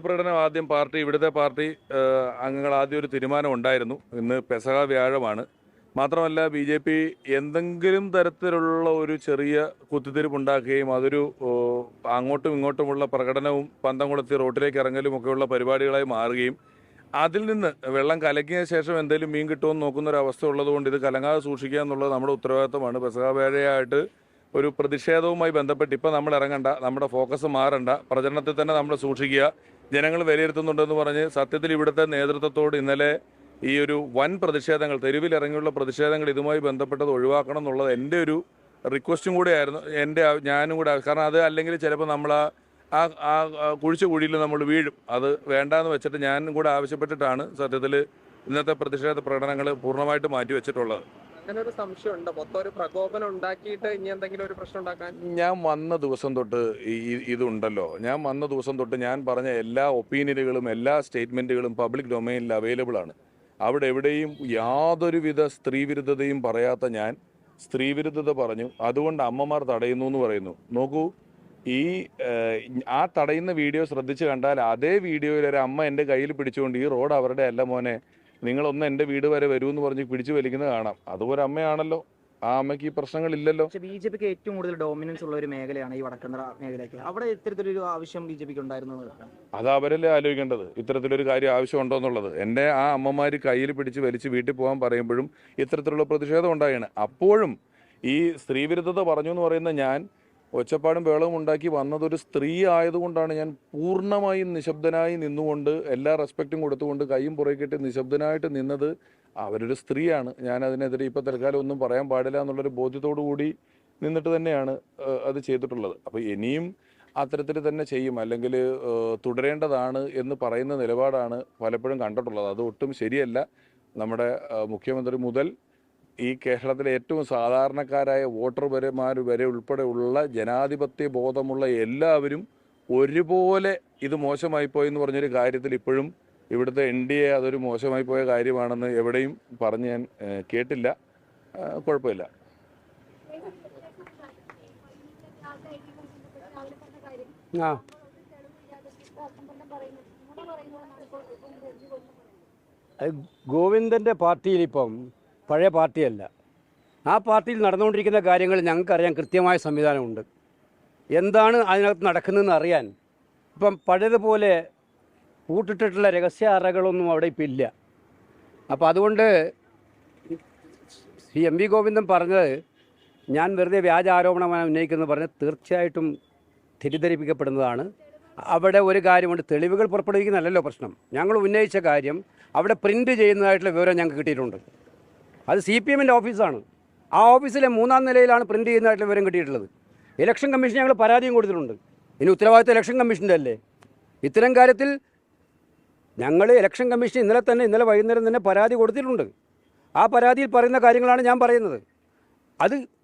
പ്രകടനം ആദ്യം ഇവിടുത്തെ പാർട്ടി അംഗങ്ങൾ ആദ്യം ഒരു തീരുമാനം ഉണ്ടായിരുന്നു. ഇന്ന് പെസഹ വ്യാഴമാണ്. മാത്രമല്ല BJP എന്തെങ്കിലും തരത്തിലുള്ള ഒരു ചെറിയ കുത്തിത്തിരിപ്പുണ്ടാക്കുകയും അതൊരു അങ്ങോട്ടും ഇങ്ങോട്ടുമുള്ള പ്രകടനവും പന്തം കൊളുത്തി റോട്ടിലേക്ക് ഇറങ്ങലും ഒക്കെയുള്ള പരിപാടികളായി മാറുകയും അതിൽ നിന്ന് വെള്ളം കലക്കിയ ശേഷം എന്തെങ്കിലും മീൻ കിട്ടുമെന്ന് നോക്കുന്നൊരവസ്ഥ ഉള്ളതുകൊണ്ട് ഇത് കലങ്ങാതെ സൂക്ഷിക്കുക എന്നുള്ളത് നമ്മുടെ ഉത്തരവാദിത്തമാണ്. പെസഹ വ്യാഴമായിട്ട് ഒരു പ്രതിഷേധവുമായി ബന്ധപ്പെട്ട് ഇപ്പം നമ്മൾ ഇറങ്ങണ്ട, നമ്മുടെ ഫോക്കസ് മാറണ്ട, പ്രചരണത്തിൽ തന്നെ നമ്മൾ സൂക്ഷിക്കുക, ജനങ്ങൾ വിലയിരുത്തുന്നുണ്ടെന്ന് പറഞ്ഞ് സത്യത്തിൽ ഇവിടുത്തെ നേതൃത്വത്തോട് ഇന്നലെ ഈ ഒരു വൻ പ്രതിഷേധങ്ങൾ, തെരുവിലിറങ്ങിയുള്ള പ്രതിഷേധങ്ങൾ ഇതുമായി ബന്ധപ്പെട്ടത് ഒഴിവാക്കണം എന്നുള്ളത് എൻ്റെ ഒരു റിക്വസ്റ്റും കൂടെ ആയിരുന്നു. ഞാനും കൂടെ, കാരണം അത് അല്ലെങ്കിൽ ചിലപ്പോൾ നമ്മൾ ആ കുഴിച്ച കുഴിയിൽ നമ്മൾ വീഴും. അത് വേണ്ടാന്ന് വെച്ചിട്ട് ഞാനും കൂടെ ആവശ്യപ്പെട്ടിട്ടാണ് സത്യത്തിൽ ഇന്നത്തെ പ്രതിഷേധ പ്രകടനങ്ങൾ പൂർണ്ണമായിട്ട് മാറ്റിവെച്ചിട്ടുള്ളത്. അങ്ങനെ ഒരു സംശയമുണ്ട്, മൊത്തം ഒരു പ്രകോപനം ഉണ്ടാക്കിയിട്ട് ഇനി എന്തെങ്കിലും ഒരു പ്രശ്നം ഉണ്ടാക്കാൻ. ഞാൻ വന്ന ദിവസം തൊട്ട് ഇതുണ്ടല്ലോ, ഞാൻ വന്ന ദിവസം തൊട്ട് ഞാൻ പറഞ്ഞ എല്ലാ ഒപ്പീനിയനുകളും എല്ലാ സ്റ്റേറ്റ്മെൻറ്റുകളും പബ്ലിക് ഡൊമൈനിൽ അവൈലബിൾ ആണ്. അവിടെ എവിടെയും യാതൊരുവിധ സ്ത്രീവിരുദ്ധതയും പറയാത്ത ഞാൻ സ്ത്രീവിരുദ്ധത പറഞ്ഞു. അതുകൊണ്ട് അമ്മമാർ തടയുന്നു എന്ന് പറയുന്നു. നോക്കൂ, ആ തടയുന്ന വീഡിയോ ശ്രദ്ധിച്ച് കണ്ടാൽ അതേ വീഡിയോയിൽ ഒരു അമ്മ എൻ്റെ കയ്യിൽ പിടിച്ചുകൊണ്ട് ഈ റോഡ് അവരുടെ അല്ല മോനെ, നിങ്ങളൊന്ന് എൻ്റെ വീട് വരെ വരൂ എന്ന് പറഞ്ഞ് പിടിച്ചു വലിക്കുന്നത് കാണാം. അതുപോലെ അമ്മയാണല്ലോ, ആ അമ്മയ്ക്ക് ഈ പ്രശ്നങ്ങളില്ലല്ലോ. BJPക്ക് ഏറ്റവും കൂടുതൽ ഡോമിനൻസ് ഉള്ള ഒരു മേഖലയാണ് ഈ വടക്കന്തറ മേഖലയ്ക്ക്. അവിടെ ഇത്തരത്തിലൊരു ആവശ്യം BJPക്ക് ഉണ്ടായിരുന്നു? അത് അവരല്ലേ ആലോചിക്കേണ്ടത്, ഇത്തരത്തിലൊരു കാര്യം ആവശ്യമുണ്ടോ എന്നുള്ളത്. എൻ്റെ ആ അമ്മമാർ കയ്യിൽ പിടിച്ച് വലിച്ച് വീട്ടിൽ പോകാൻ പറയുമ്പോഴും ഇത്തരത്തിലുള്ള പ്രതിഷേധം ഉണ്ടായാണ്. അപ്പോഴും ഈ സ്ത്രീവിരുദ്ധത പറഞ്ഞു എന്ന് പറയുന്ന ഞാൻ ഒച്ചപ്പാടും ബഹളവും ഉണ്ടാക്കി വന്നതൊരു സ്ത്രീ ആയതുകൊണ്ടാണ് ഞാൻ പൂർണ്ണമായും നിശബ്ദനായി നിന്നുകൊണ്ട് എല്ലാ റെസ്പെക്റ്റും കൊടുത്തുകൊണ്ട് കൈയും പുറകിട്ട് നിശബ്ദനായിട്ട് നിന്നത്. അവരൊരു സ്ത്രീയാണ്, ഞാൻ അതിനെതിരെ ഇപ്പോൾ തൽക്കാലം ഒന്നും പറയാൻ പാടില്ല എന്നുള്ളൊരു ബോധ്യത്തോടു കൂടി നിന്നിട്ട് തന്നെയാണ് അത് ചെയ്തിട്ടുള്ളത്. അപ്പോൾ ഇനിയും അത്തരത്തിൽ തന്നെ ചെയ്യും, അല്ലെങ്കിൽ തുടരേണ്ടതാണ് എന്ന് പറയുന്ന നിലപാടാണ് പലപ്പോഴും കണ്ടിട്ടുള്ളത്. അത് ഒട്ടും ശരിയല്ല. നമ്മുടെ മുഖ്യമന്ത്രി മുതൽ ഈ കേരളത്തിലെ ഏറ്റവും സാധാരണക്കാരായ വോട്ടർമാർ വരെ ഉൾപ്പെടെ ഉള്ള ജനാധിപത്യ ബോധമുള്ള എല്ലാവരും ഒരുപോലെ ഇത് മോശമായിപ്പോയി എന്ന് പറഞ്ഞൊരു കാര്യത്തിൽ ഇപ്പോഴും ഇവിടുത്തെ NDA അതൊരു മോശമായി പോയ കാര്യമാണെന്ന് എവിടെയും പറഞ്ഞ് ഞാൻ കേട്ടില്ല. കുഴപ്പമില്ല. ഗോവിന്ദൻ്റെ പാർട്ടിയിലിപ്പം പഴയ പാർട്ടിയല്ല. ആ പാർട്ടിയിൽ നടന്നുകൊണ്ടിരിക്കുന്ന കാര്യങ്ങൾ ഞങ്ങൾക്കറിയാൻ കൃത്യമായ സംവിധാനമുണ്ട്. എന്താണ് അതിനകത്ത് നടക്കുന്നതെന്ന് അറിയാൻ ഇപ്പം പഴയതുപോലെ കൂട്ടിട്ടിട്ടുള്ള രഹസ്യ അറകളൊന്നും അവിടെ ഇപ്പം ഇല്ല. അപ്പോൾ അതുകൊണ്ട് MV ഗോവിന്ദൻ പറഞ്ഞത് ഞാൻ വെറുതെ വ്യാജ ആരോപണമാണ് ഉന്നയിക്കുന്നത് പറഞ്ഞ് തീർച്ചയായിട്ടും തെറ്റിദ്ധരിപ്പിക്കപ്പെടുന്നതാണ്. അവിടെ ഒരു കാര്യമുണ്ട്, തെളിവുകൾ പുറപ്പെടുവിക്കുന്നതല്ലല്ലോ പ്രശ്നം. ഞങ്ങൾ ഉന്നയിച്ച കാര്യം അവിടെ പ്രിൻ്റ് ചെയ്യുന്നതായിട്ടുള്ള വിവരം ഞങ്ങൾക്ക് കിട്ടിയിട്ടുണ്ട്. അത് CPMൻ്റെ ഓഫീസാണ്. ആ ഓഫീസിലെ 3-ാം നിലയിലാണ് പ്രിൻ്റ് ചെയ്യുന്നതായിട്ടുള്ള വിവരം കിട്ടിയിട്ടുള്ളത്. ഇലക്ഷൻ കമ്മീഷൻ ഞങ്ങൾ പരാതിയും കൊടുത്തിട്ടുണ്ട്. ഇനി ഉത്തരവാദിത്വം ഇലക്ഷൻ കമ്മീഷൻ്റെ അല്ലേ. ഇത്തരം കാര്യത്തിൽ ഞങ്ങൾ ഇലക്ഷൻ കമ്മീഷൻ ഇന്നലെ വൈകുന്നേരം തന്നെ പരാതി കൊടുത്തിട്ടുണ്ട്. ആ പരാതിയിൽ പറയുന്ന കാര്യങ്ങളാണ് ഞാൻ പറയുന്നത്.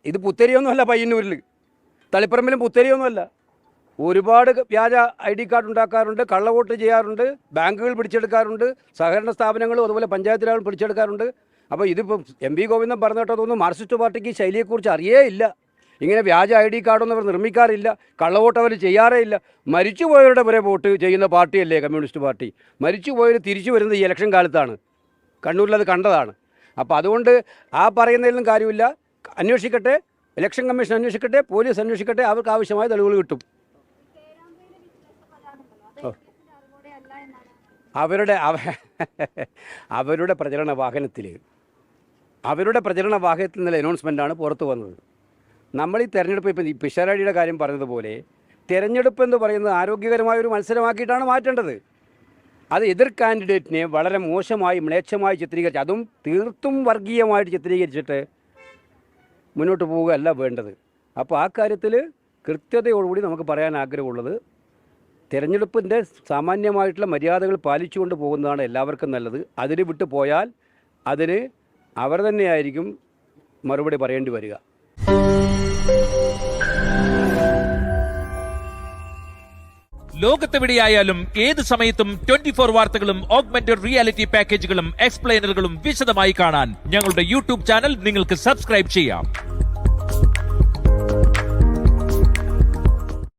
ഇത് പുത്തരിയൊന്നുമല്ല, പയ്യന്നൂരിൽ തളിപ്പറമ്പിലും പുത്തരിയൊന്നുമല്ല. ഒരുപാട് വ്യാജ ID കാർഡ് ഉണ്ടാക്കാറുണ്ട്, കള്ളവോട്ട് ചെയ്യാറുണ്ട്, ബാങ്കുകൾ പിടിച്ചെടുക്കാറുണ്ട്, സഹകരണ സ്ഥാപനങ്ങളും അതുപോലെ പഞ്ചായത്തുകളും പിടിച്ചെടുക്കാറുണ്ട്. അപ്പോൾ ഇതിപ്പം MV ഗോവിന്ദൻ പറഞ്ഞു കേട്ടോ, തോന്നുന്നു മാർക്സിസ്റ്റ് പാർട്ടിക്ക് ഈ ശൈലിയെക്കുറിച്ച് അറിയേ ഇല്ല. ഇങ്ങനെ വ്യാജ ID കാർഡൊന്നും അവർ നിർമ്മിക്കാറില്ല, കള്ളവോട്ട് അവർ ചെയ്യാറേ ഇല്ല. മരിച്ചുപോയവരുടെ വരെ വോട്ട് ചെയ്യുന്ന പാർട്ടിയല്ലേ കമ്മ്യൂണിസ്റ്റ് പാർട്ടി. മരിച്ചുപോയവർ തിരിച്ചു വരുന്നത് ഈ ഇലക്ഷൻ കാലത്താണ്. കണ്ണൂരിലത് കണ്ടതാണ്. അപ്പോൾ അതുകൊണ്ട് ആ പറയുന്നതിലും കാര്യമില്ല. അന്വേഷിക്കട്ടെ, ഇലക്ഷൻ കമ്മീഷൻ അന്വേഷിക്കട്ടെ, പോലീസ് അന്വേഷിക്കട്ടെ, അവർക്ക് ആവശ്യമായ തെളിവുകൾ കിട്ടും. അവരുടെ പ്രചരണ വാഹനത്തിൽ നിന്നുള്ള അനൗൺസ്മെൻറ്റാണ് പുറത്തു വന്നത്. നമ്മൾ ഈ തെരഞ്ഞെടുപ്പ് ഇപ്പം ഈ പിഷാരടിയുടെ കാര്യം പറഞ്ഞതുപോലെ തെരഞ്ഞെടുപ്പ് എന്ന് പറയുന്നത് ആരോഗ്യകരമായ ഒരു മത്സരമാക്കിയിട്ടാണ് മാറ്റേണ്ടത്. അത് എതിർ കാൻഡിഡേറ്റിനെ വളരെ മോശമായി മ്ലേച്ഛമായി ചിത്രീകരിച്ച്, അതും തീർത്തും വർഗീയമായിട്ട് ചിത്രീകരിച്ചിട്ട് മുന്നോട്ട് പോവുകയല്ല വേണ്ടത്. അപ്പോൾ ആ കാര്യത്തിൽ കൃത്യതയോടുകൂടി നമുക്ക് പറയാൻ ആഗ്രഹമുള്ളത്, തിരഞ്ഞെടുപ്പിൻ്റെ സാമാന്യമായിട്ടുള്ള മര്യാദകൾ പാലിച്ചുകൊണ്ട് പോകുന്നതാണ് എല്ലാവർക്കും നല്ലത്. അതിന് വിട്ടു പോയാൽ അതിന് അവർ തന്നെയായിരിക്കും മറുപടി പറയേണ്ടി വരിക. ലോകത്തെവിടെയായാലും ഏത് സമയത്തും 24 വാർത്തകളും ഓഗ്മെന്റഡ് റിയാലിറ്റി പാക്കേജുകളും എക്സ്പ്ലെയിനറുകളും വിശദമായി കാണാൻ ഞങ്ങളുടെ YouTube ചാനൽ നിങ്ങൾക്ക് സബ്സ്ക്രൈബ് ചെയ്യാം.